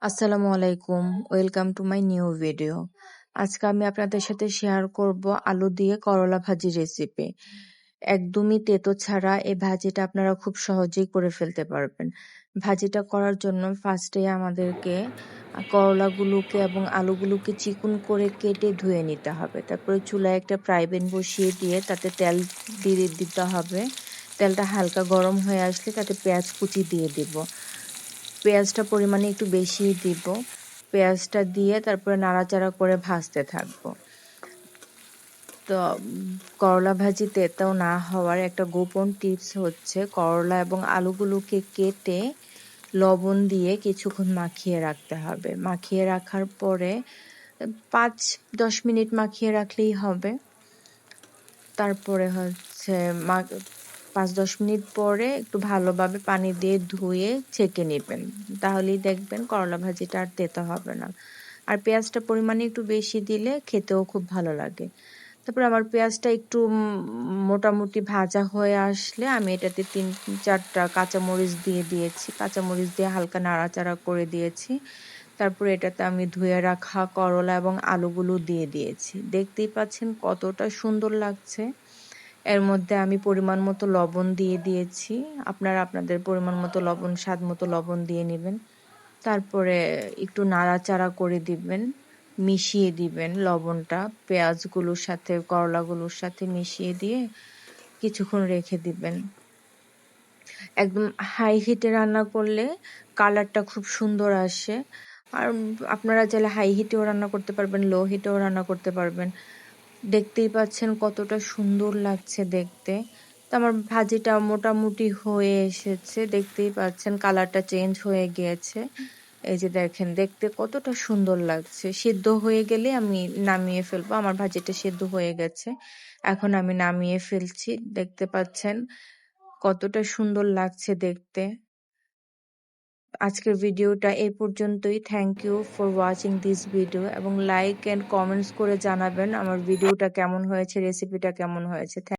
আসসালামু আলাইকুম, welcome to my new video. আজকে আমি আপনাদের সাথে শেয়ার করব আলু দিয়ে করলা ভাজি রেসিপি। একদমই তেতো ছাড়া এই ভাজিটা আপনারা খুব সহজেই করে ফেলতে পারবেন। ভাজিটা করার জন্য ফার্স্টে আমাদেরকে করলাগুলোকে এবং আলুগুলোকে চিকন করে কেটে ধুয়ে নিতে হবে। তারপরে চুলায় একটা ফ্রাই প্যান বসিয়ে দিয়ে তাতে তেল দিয়ে দিতে হবে। তেলটা হালকা গরম হয়ে আসলে তাতে পেঁয়াজ কুচি দিয়ে দিব। পেঁয়াজটা পরিমাণে একটু বেশিই দিব। পেঁয়াজটা দিয়ে তারপরে নাড়াচাড়া করে ভাজতে থাকবো। তো করলা ভাজি তেতো না হওয়ার একটা গোপন টিপস হচ্ছে করলা এবং আলুগুলোকে কেটে লবণ দিয়ে কিছুক্ষণ মাখিয়ে রাখতে হবে। মাখিয়ে রাখার পরে ৫-১০ মিনিট মাখিয়ে রাখলেই হবে। তারপরে হচ্ছে ৫-১০ মিনিট পরে একটু ভালোভাবে পানি দিয়ে ধুয়ে ছেঁকে নেবেন। তাহলেই দেখবেন করলা ভাজিটা আর তেতো হবে না। আর পেঁয়াজটা পরিমাণে একটু বেশি দিলে খেতেও খুব ভালো লাগে। তারপরে আমার পেঁয়াজটা একটু মোটামুটি ভাজা হয়ে আসলে আমি এটাতে ৩-৪টা কাঁচামরিচ দিয়ে দিয়েছি। কাঁচামরিচ দিয়ে হালকা নাড়াচাড়া করে দিয়েছি। তারপরে এটাতে আমি ধুয়ে রাখা করলা এবং আলুগুলো দিয়ে দিয়েছি। দেখতেই পাচ্ছেন কতটা সুন্দর লাগছে। এর মধ্যে আমি পরিমাণ মতো লবণ দিয়ে দিয়েছি। আপনারা আপনাদের পরিমাণ মতো লবণ, স্বাদ মতো লবণ দিয়ে নিবেন। তারপরে একটু নাড়াচাড়া করে দিবেন, মিশিয়ে দিবেন লবণটা পেঁয়াজগুলোর সাথে, করলাগুলোর সাথে মিশিয়ে দিয়ে কিছুক্ষণ রেখে দিবেন। একদম হাই হিটে রান্না করলে কালারটা খুব সুন্দর আসে। আর আপনারা চাইলে হাই হিটেও রান্না করতে পারবেন, লো হিটেও রান্না করতে পারবেন। দেখতেই পাচ্ছেন কতটা সুন্দর লাগছে দেখতে। তো আমার ভাজিটা মোটামুটি হয়ে এসেছে। দেখতেই পাচ্ছেন কালারটা চেঞ্জ হয়ে গিয়েছে। এই যে দেখেন দেখতে কতটা সুন্দর লাগছে। সিদ্ধ হয়ে গেলে আমি নামিয়ে ফেলবো। আমার ভাজিটা সিদ্ধ হয়ে গেছে। এখন আমি নামিয়ে ফেলছি। দেখতে পাচ্ছেন কতটা সুন্দর লাগছে দেখতে। আজকের ভিডিওটা এই পর্যন্তই। Thank you for watching this video এবং লাইক এন্ড কমেন্টস করে জানাবেন আমার ভিডিওটা কেমন হয়েছে, রেসিপিটা কেমন হয়েছে।